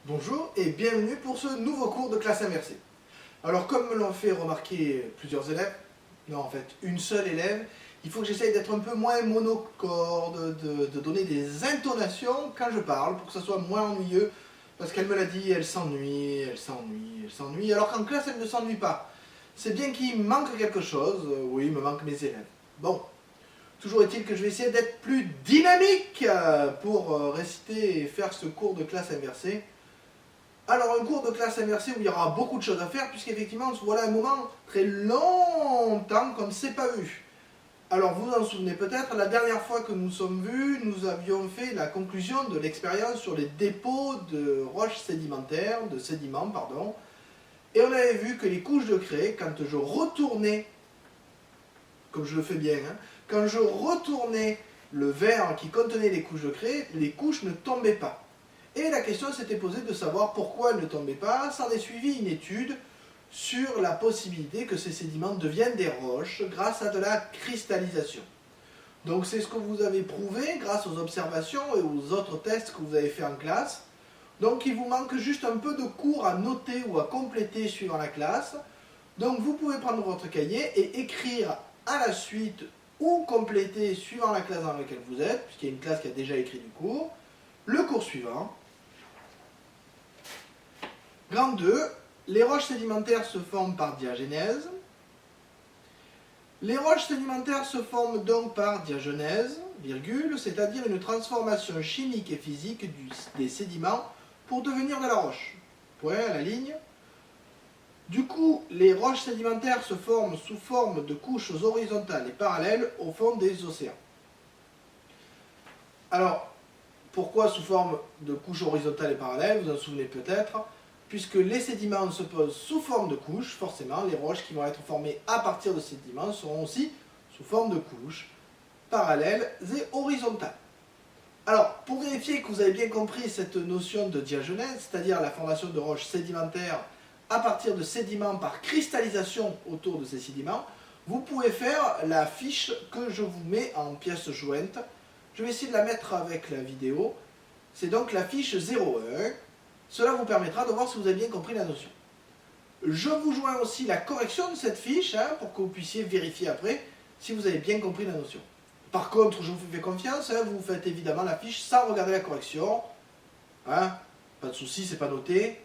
Bonjour et bienvenue pour ce nouveau cours de classe inversée. Alors comme me l'ont fait remarquer plusieurs élèves, non en fait une seule élève, il faut que j'essaye d'être un peu moins monocorde, de donner des intonations quand je parle pour que ça soit moins ennuyeux, parce qu'elle me l'a dit, elle s'ennuie, elle s'ennuie, elle s'ennuie, alors qu'en classe elle ne s'ennuie pas. C'est bien qu'il manque quelque chose, oui il me manque mes élèves. Bon, toujours est-il que je vais essayer d'être plus dynamique pour réciter et faire ce cours de classe inversée. Alors un cours de classe inversée où il y aura beaucoup de choses à faire puisqu'effectivement on se voit là un moment très longtemps qu'on ne s'est pas vu. Alors vous vous en souvenez peut-être, la dernière fois que nous sommes vus, nous avions fait la conclusion de l'expérience sur les dépôts de roches sédimentaires, de sédiments pardon, et on avait vu que les couches de craie, quand je retournais, comme je le fais bien, quand je retournais le verre qui contenait les couches de craie, les couches ne tombaient pas. Et la question s'était posée de savoir pourquoi elles ne tombaient pas. S'en est suivi une étude sur la possibilité que ces sédiments deviennent des roches grâce à de la cristallisation. Donc c'est ce que vous avez prouvé grâce aux observations et aux autres tests que vous avez fait en classe. Donc il vous manque juste un peu de cours à noter ou à compléter suivant la classe. Donc vous pouvez prendre votre cahier et écrire à la suite ou compléter suivant la classe dans laquelle vous êtes, puisqu'il y a une classe qui a déjà écrit du cours, le cours suivant. Grand 2, les roches sédimentaires se forment par diagenèse. Les roches sédimentaires se forment donc par diagenèse, virgule, c'est-à-dire une transformation chimique et physique des sédiments pour devenir de la roche. Point à la ligne. Du coup, les roches sédimentaires se forment sous forme de couches horizontales et parallèles au fond des océans. Alors, pourquoi sous forme de couches horizontales et parallèles? Vous en souvenez peut-être. Puisque les sédiments se posent sous forme de couches, forcément, les roches qui vont être formées à partir de ces sédiments seront aussi sous forme de couches parallèles et horizontales. Alors, pour vérifier que vous avez bien compris cette notion de diagenèse, c'est-à-dire la formation de roches sédimentaires à partir de sédiments par cristallisation autour de ces sédiments, vous pouvez faire la fiche que je vous mets en pièce jointe. Je vais essayer de la mettre avec la vidéo. C'est donc la fiche 01. Cela vous permettra de voir si vous avez bien compris la notion. Je vous joins aussi la correction de cette fiche pour que vous puissiez vérifier après si vous avez bien compris la notion. Par contre, je vous fais confiance, vous faites évidemment la fiche sans regarder la correction. Pas de souci, c'est pas noté.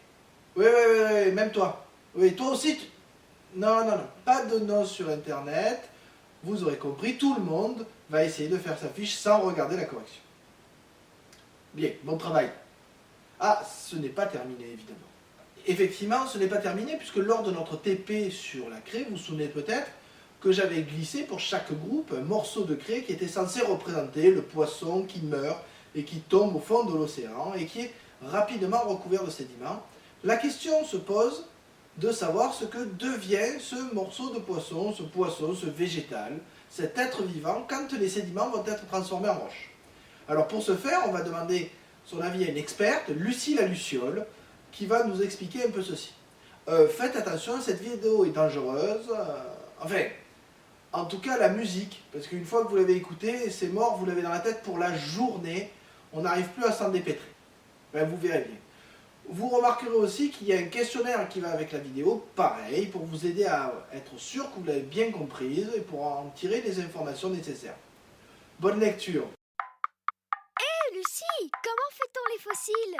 Oui, même toi. Oui, toi aussi. Non, pas de nom sur Internet. Vous aurez compris, tout le monde va essayer de faire sa fiche sans regarder la correction. Bien, bon travail. Ah, ce n'est pas terminé, évidemment. Effectivement, ce n'est pas terminé, puisque lors de notre TP sur la craie, vous vous souvenez peut-être que j'avais glissé pour chaque groupe un morceau de craie qui était censé représenter le poisson qui meurt et qui tombe au fond de l'océan et qui est rapidement recouvert de sédiments. La question se pose de savoir ce que devient ce morceau de poisson, ce végétal, cet être vivant, quand les sédiments vont être transformés en roche. Alors pour ce faire, on va demander son avis à une experte, Lucie la Luciole, qui va nous expliquer un peu ceci. Faites attention, cette vidéo est dangereuse. En tout cas la musique, parce qu'une fois que vous l'avez écoutée, c'est mort, vous l'avez dans la tête pour la journée, on n'arrive plus à s'en dépêtrer. Vous verrez bien. Vous remarquerez aussi qu'il y a un questionnaire qui va avec la vidéo, pareil, pour vous aider à être sûr que vous l'avez bien comprise et pour en tirer les informations nécessaires. Bonne lecture. Lucie, comment fait-on les fossiles?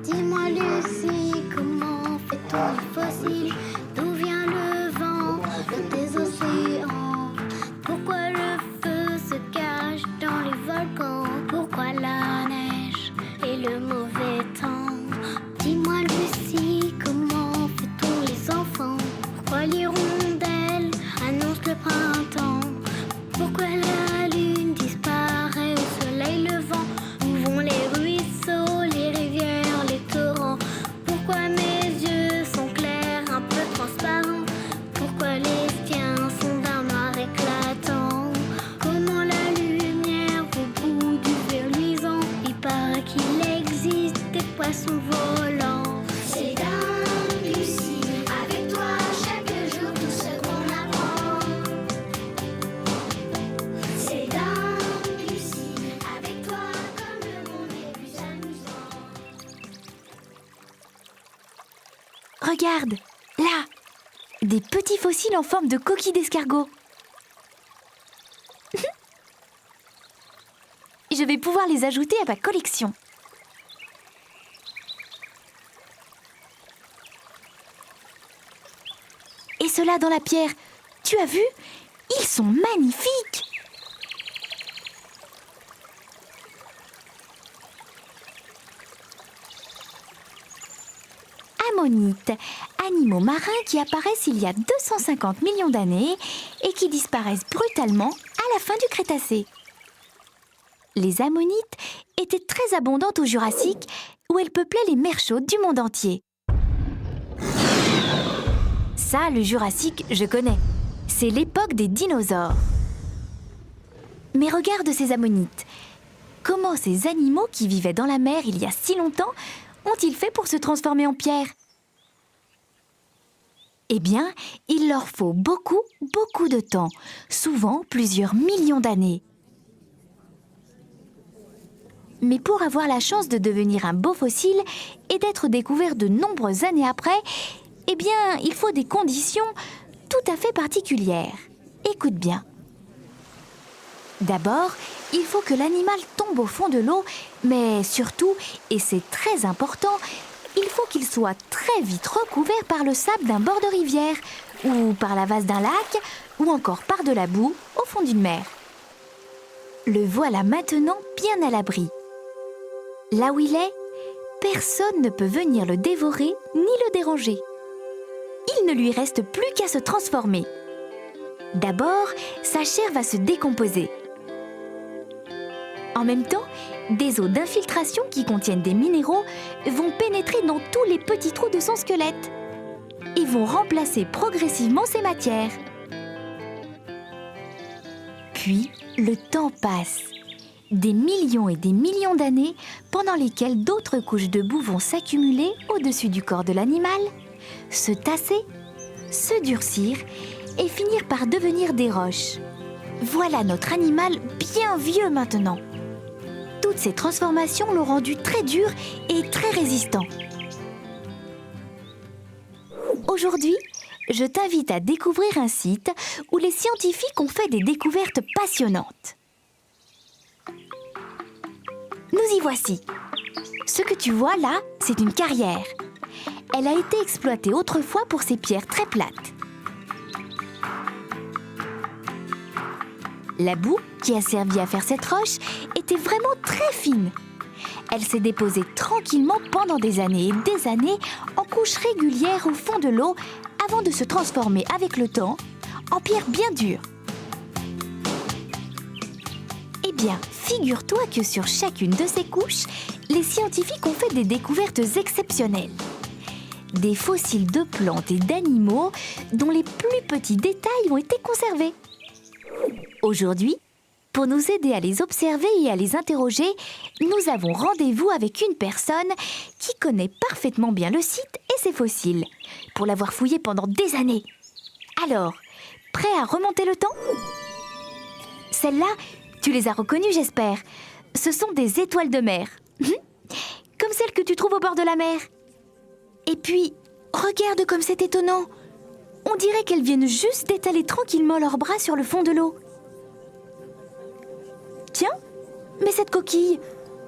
Dis-moi Lucie, comment fait-on les fossiles? D'où vient le vent des océans? Pourquoi le feu se cache dans les volcans? Pourquoi la neige et le mauvais temps? Dis-moi Lucie, comment fait-on les enfants? Pourquoi l'hirondelle annonce le printemps? Pourquoi la lune disparaît au soleil levant? Où vont les ruisseaux, les rivières, les torrents? Pourquoi mes yeux sont clairs, un peu Regarde, là, des petits fossiles en forme de coquilles d'escargot. Je vais pouvoir les ajouter à ma collection. Et ceux-là dans la pierre, tu as vu? Ils sont magnifiques! Ammonites, animaux marins qui apparaissent il y a 250 millions d'années et qui disparaissent brutalement à la fin du Crétacé. Les ammonites étaient très abondantes au Jurassique, où elles peuplaient les mers chaudes du monde entier. Ça, le Jurassique, je connais. C'est l'époque des dinosaures. Mais regarde ces ammonites. Comment ces animaux qui vivaient dans la mer il y a si longtemps ont-ils fait pour se transformer en pierre? Eh bien, il leur faut beaucoup, beaucoup de temps, souvent plusieurs millions d'années. Mais pour avoir la chance de devenir un beau fossile et d'être découvert de nombreuses années après, eh bien, il faut des conditions tout à fait particulières. Écoute bien. D'abord, il faut que l'animal tombe au fond de l'eau, mais surtout, et c'est très important, il faut qu'il soit très vite recouvert par le sable d'un bord de rivière, ou par la vase d'un lac, ou encore par de la boue au fond d'une mer. Le voilà maintenant bien à l'abri. Là où il est, personne ne peut venir le dévorer ni le déranger. Il ne lui reste plus qu'à se transformer. D'abord, sa chair va se décomposer. En même temps, des eaux d'infiltration qui contiennent des minéraux vont pénétrer dans tous les petits trous de son squelette et vont remplacer progressivement ces matières. Puis, le temps passe. Des millions et des millions d'années pendant lesquelles d'autres couches de boue vont s'accumuler au-dessus du corps de l'animal, se tasser, se durcir et finir par devenir des roches. Voilà notre animal bien vieux maintenant. Toutes ces transformations l'ont rendu très dur et très résistant. Aujourd'hui, je t'invite à découvrir un site où les scientifiques ont fait des découvertes passionnantes. Nous y voici. Ce que tu vois là, c'est une carrière. Elle a été exploitée autrefois pour ses pierres très plates. La boue qui a servi à faire cette roche était vraiment très fine. Elle s'est déposée tranquillement pendant des années et des années en couches régulières au fond de l'eau avant de se transformer avec le temps en pierre bien dure. Eh bien, figure-toi que sur chacune de ces couches, les scientifiques ont fait des découvertes exceptionnelles. Des fossiles de plantes et d'animaux dont les plus petits détails ont été conservés. Aujourd'hui, pour nous aider à les observer et à les interroger, nous avons rendez-vous avec une personne qui connaît parfaitement bien le site et ses fossiles, pour l'avoir fouillé pendant des années. Alors, prêt à remonter le temps? Celles-là, tu les as reconnues, j'espère. Ce sont des étoiles de mer. Comme celles que tu trouves au bord de la mer. Et puis, regarde comme c'est étonnant. On dirait qu'elles viennent juste d'étaler tranquillement leurs bras sur le fond de l'eau. Tiens, mais cette coquille,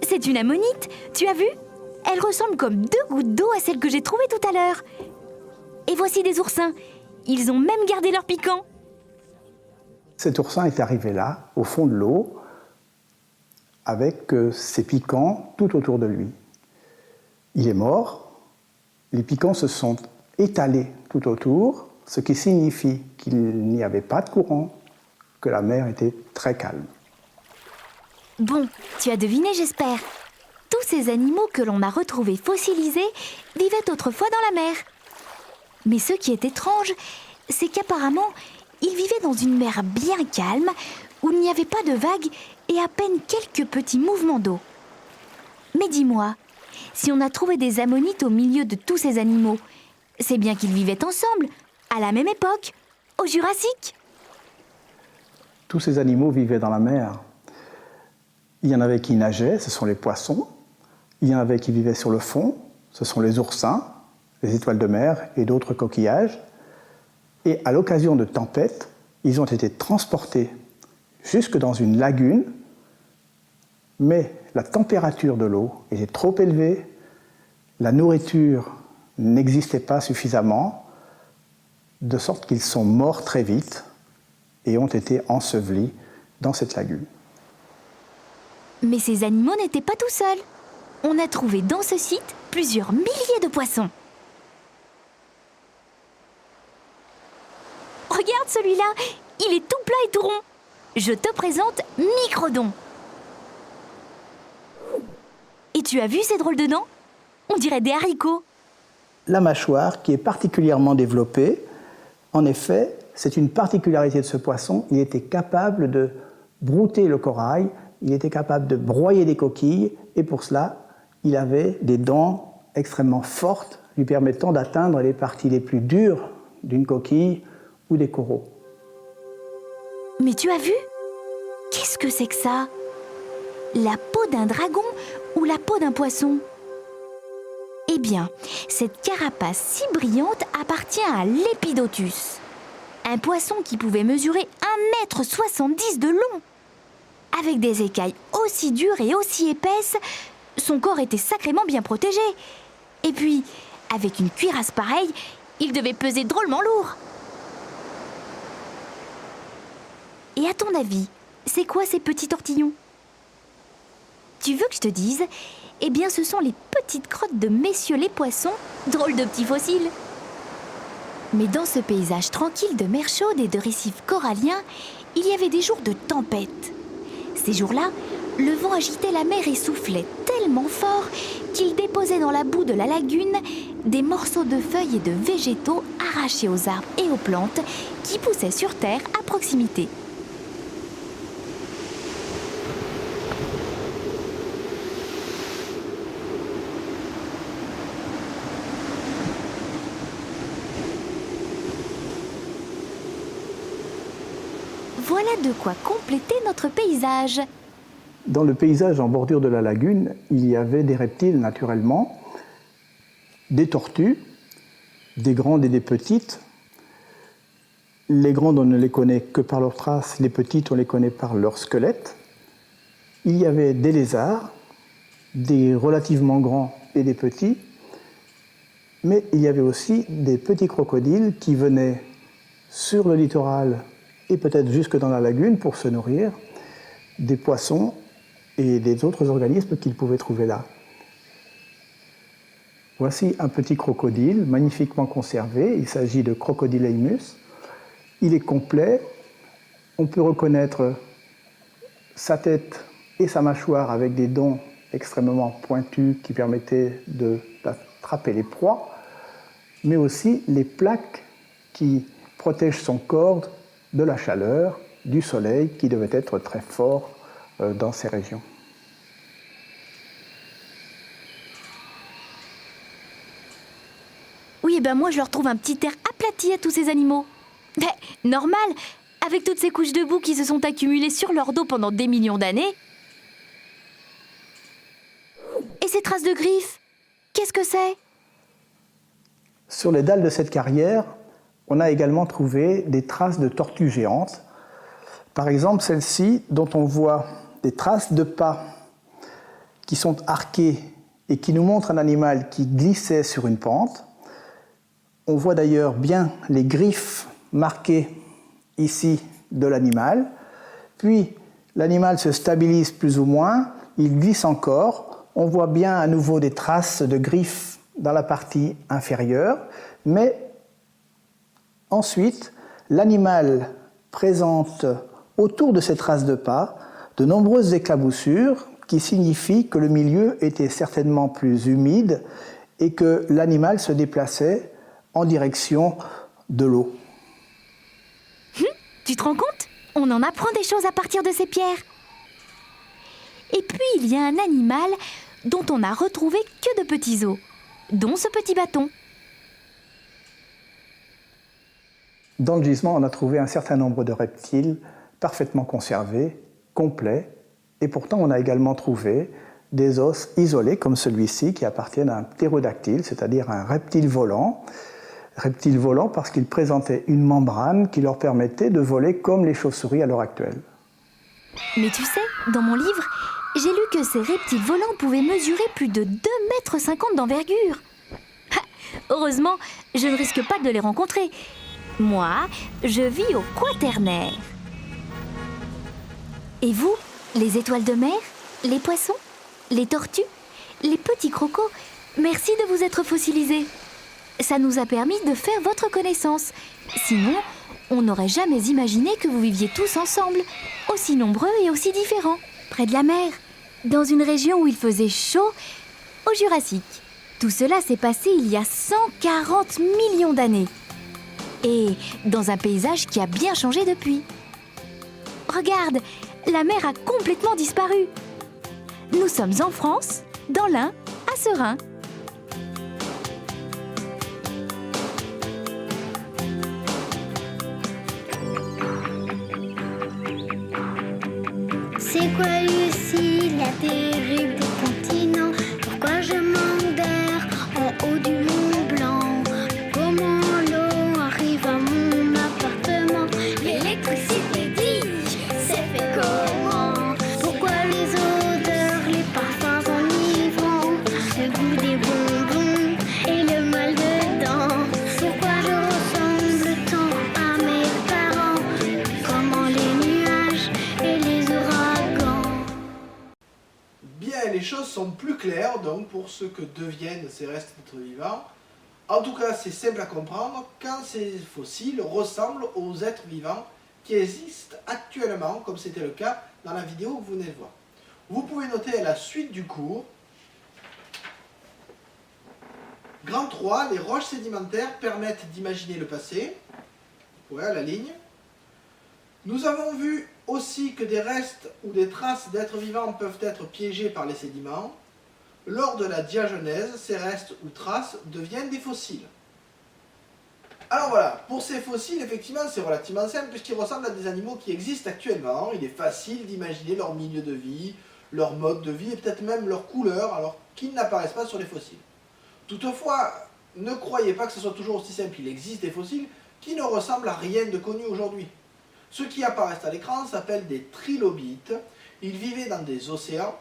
c'est une ammonite, tu as vu? Elle ressemble comme 2 gouttes d'eau à celle que j'ai trouvée tout à l'heure. Et voici des oursins. Ils ont même gardé leur piquant. Cet oursin est arrivé là, au fond de l'eau, avec ses piquants tout autour de lui. Il est mort, les piquants se sont étalés tout autour, ce qui signifie qu'il n'y avait pas de courant, que la mer était très calme. Bon, tu as deviné, j'espère. Tous ces animaux que l'on a retrouvés fossilisés vivaient autrefois dans la mer. Mais ce qui est étrange, c'est qu'apparemment, ils vivaient dans une mer bien calme, où il n'y avait pas de vagues et à peine quelques petits mouvements d'eau. Mais dis-moi, si on a trouvé des ammonites au milieu de tous ces animaux, c'est bien qu'ils vivaient ensemble, à la même époque, au Jurassique. Tous ces animaux vivaient dans la mer. Il y en avait qui nageaient, ce sont les poissons. Il y en avait qui vivaient sur le fond, ce sont les oursins. les étoiles de mer et d'autres coquillages. Et à l'occasion de tempêtes, ils ont été transportés jusque dans une lagune, mais la température de l'eau était trop élevée, la nourriture n'existait pas suffisamment, de sorte qu'ils sont morts très vite et ont été ensevelis dans cette lagune. Mais ces animaux n'étaient pas tout seuls. On a trouvé dans ce site plusieurs milliers de poissons. Regarde celui-là, il est tout plat et tout rond. Je te présente Microdon. Et tu as vu ces drôles de dents? On dirait des haricots. La mâchoire, qui est particulièrement développée, en effet, c'est une particularité de ce poisson, il était capable de brouter le corail, il était capable de broyer des coquilles, et pour cela, il avait des dents extrêmement fortes, lui permettant d'atteindre les parties les plus dures d'une coquille ou des coraux. Mais tu as vu? Qu'est-ce que c'est que ça? La peau d'un dragon ou la peau d'un poisson? Eh bien, cette carapace si brillante appartient à l'Epidotus, un poisson qui pouvait mesurer 1,70 m de long. Avec des écailles aussi dures et aussi épaisses, son corps était sacrément bien protégé. Et puis, avec une cuirasse pareille, il devait peser drôlement lourd. Et à ton avis, c'est quoi ces petits tortillons? Tu veux que je te dise? Eh bien, ce sont les petites crottes de messieurs les poissons, drôles de petits fossiles. Mais dans ce paysage tranquille de mer chaude et de récifs coralliens, il y avait des jours de tempête. Ces jours-là, le vent agitait la mer et soufflait tellement fort qu'il déposait dans la boue de la lagune des morceaux de feuilles et de végétaux arrachés aux arbres et aux plantes qui poussaient sur terre à proximité. Voilà de quoi compléter notre paysage. Dans le paysage en bordure de la lagune, il y avait des reptiles naturellement, des tortues, des grandes et des petites. Les grandes, on ne les connaît que par leurs traces, les petites, on les connaît par leur squelette. Il y avait des lézards, des relativement grands et des petits, mais il y avait aussi des petits crocodiles qui venaient sur le littoral et peut-être jusque dans la lagune pour se nourrir des poissons et des autres organismes qu'ils pouvaient trouver là. Voici un petit crocodile magnifiquement conservé, il s'agit de Crocodileimus. Il est complet, on peut reconnaître sa tête et sa mâchoire avec des dents extrêmement pointues qui permettaient d'attraper les proies, mais aussi les plaques qui protègent son corps de la chaleur, du soleil qui devait être très fort dans ces régions. Oui, ben moi je leur trouve un petit air aplati à tous ces animaux. Mais normal, avec toutes ces couches de boue qui se sont accumulées sur leur dos pendant des millions d'années. Et ces traces de griffes, qu'est-ce que c'est? Sur les dalles de cette carrière, on a également trouvé des traces de tortues géantes. Par exemple, celle-ci, dont on voit des traces de pas qui sont arquées et qui nous montrent un animal qui glissait sur une pente. On voit d'ailleurs bien les griffes marquées ici de l'animal. Puis l'animal se stabilise plus ou moins, il glisse encore. On voit bien à nouveau des traces de griffes dans la partie inférieure, mais ensuite, l'animal présente autour de ces traces de pas de nombreuses éclaboussures qui signifient que le milieu était certainement plus humide et que l'animal se déplaçait en direction de l'eau. Tu te rends compte? On en apprend des choses à partir de ces pierres. Et puis il y a un animal dont on n'a retrouvé que de petits os, dont ce petit bâton. Dans le gisement, on a trouvé un certain nombre de reptiles parfaitement conservés, complets, et pourtant on a également trouvé des os isolés comme celui-ci qui appartiennent à un ptérodactyle, c'est-à-dire un reptile volant. Reptile volant parce qu'il présentait une membrane qui leur permettait de voler comme les chauves-souris à l'heure actuelle. Mais tu sais, dans mon livre, j'ai lu que ces reptiles volants pouvaient mesurer plus de 2,50 m d'envergure. Heureusement, je ne risque pas de les rencontrer. Moi, je vis au Quaternaire. Et vous, les étoiles de mer, les poissons, les tortues, les petits crocos, merci de vous être fossilisés. Ça nous a permis de faire votre connaissance. Sinon, on n'aurait jamais imaginé que vous viviez tous ensemble, aussi nombreux et aussi différents, près de la mer, dans une région où il faisait chaud, au Jurassique. Tout cela s'est passé il y a 140 millions d'années. Et dans un paysage qui a bien changé depuis. Regarde, la mer a complètement disparu. Nous sommes en France, dans l'Ain, à Serein. C'est quoi Lucie, la terrible des continents? Pourquoi je manque d'air en haut du Mont Blanc? Comment l'eau arrive à mon appartement? L'électricité dis-je, c'est fait comment? Pourquoi les odeurs, les parfums enivrants, le goût des bonbons et le mal dedans? Pourquoi je ressemble tant à mes parents? Comment les nuages et les ouragans? Bien, les choses sont plus claires donc pour ce que deviennent ces restes d'êtres vivants. En tout cas, c'est simple à comprendre quand ces fossiles ressemblent aux êtres vivants qui existent actuellement, comme c'était le cas dans la vidéo que vous venez de voir. Vous pouvez noter la suite du cours. Grand 3, les roches sédimentaires permettent d'imaginer le passé. Voilà la ligne. Nous avons vu aussi que des restes ou des traces d'êtres vivants peuvent être piégés par les sédiments. Lors de la diagenèse, ces restes ou traces deviennent des fossiles. Alors voilà, pour ces fossiles, effectivement, c'est relativement simple puisqu'ils ressemblent à des animaux qui existent actuellement. Il est facile d'imaginer leur milieu de vie, leur mode de vie et peut-être même leur couleur, alors qu'ils n'apparaissent pas sur les fossiles. Toutefois, ne croyez pas que ce soit toujours aussi simple. Il existe des fossiles qui ne ressemblent à rien de connu aujourd'hui. Ceux qui apparaissent à l'écran s'appellent des trilobites. Ils vivaient dans des océans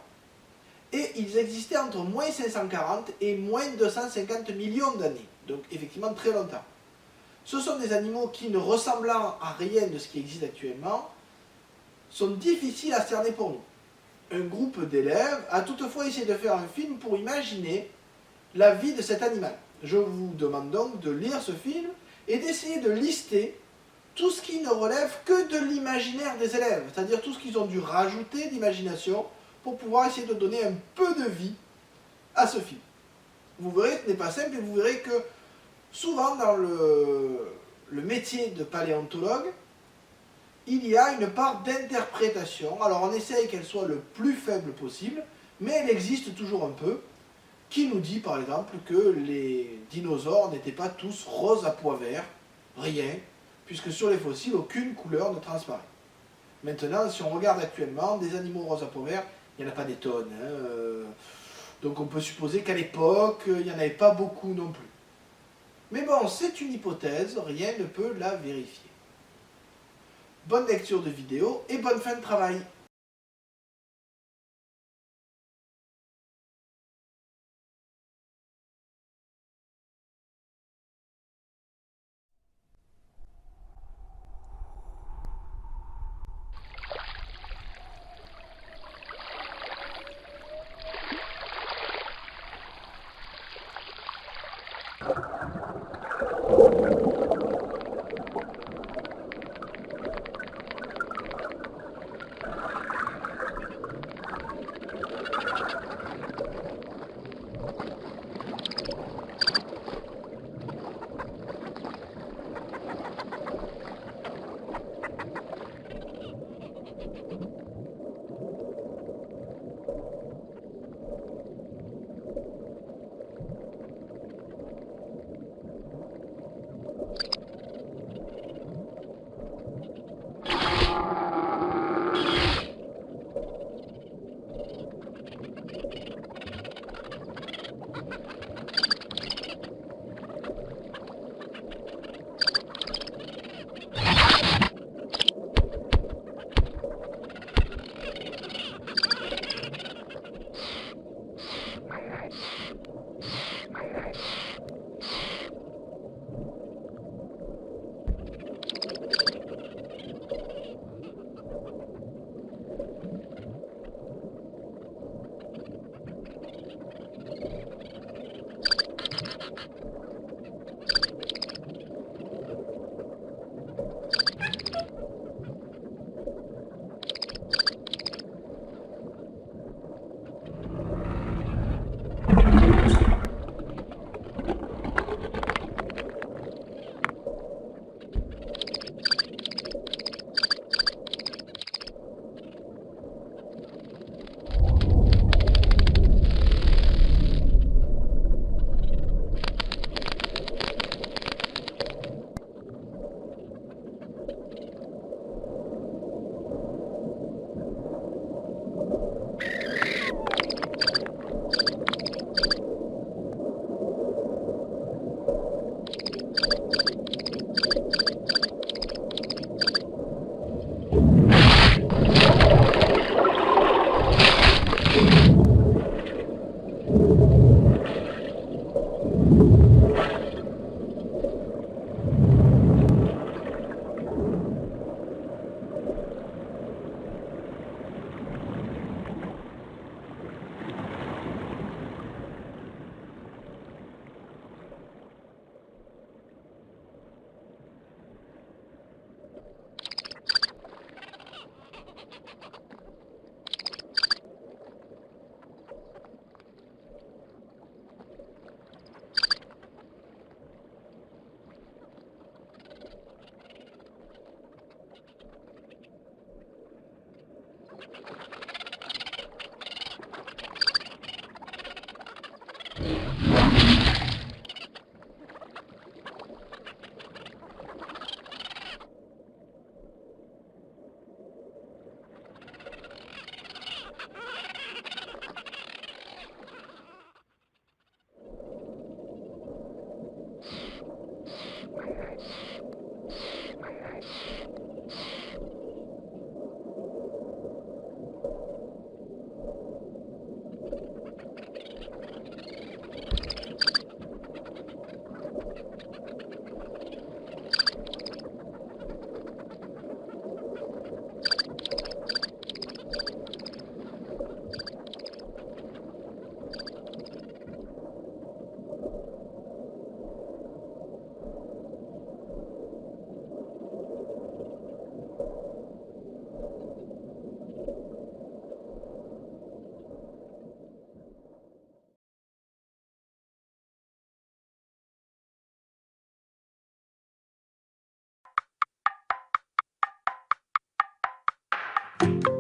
et ils existaient entre moins 540 et moins 250 millions d'années. Donc effectivement très longtemps. Ce sont des animaux qui, ne ressemblant à rien de ce qui existe actuellement, sont difficiles à cerner pour nous. Un groupe d'élèves a toutefois essayé de faire un film pour imaginer la vie de cet animal. Je vous demande donc de lire ce film et d'essayer de lister tout ce qui ne relève que de l'imaginaire des élèves, c'est-à-dire tout ce qu'ils ont dû rajouter d'imagination pour pouvoir essayer de donner un peu de vie à ce film. Vous verrez, ce n'est pas simple et vous verrez que souvent dans le métier de paléontologue, il y a une part d'interprétation. Alors on essaye qu'elle soit le plus faible possible, mais elle existe toujours un peu, qui nous dit par exemple que les dinosaures n'étaient pas tous roses à pois verts, rien, puisque sur les fossiles, aucune couleur ne transparaît. Maintenant, si on regarde actuellement, des animaux roses à pois verts, il n'y en a pas des tonnes. Donc on peut supposer qu'à l'époque, il n'y en avait pas beaucoup non plus. Mais bon, c'est une hypothèse, rien ne peut la vérifier. Bonne lecture de vidéo et bonne fin de travail. Thank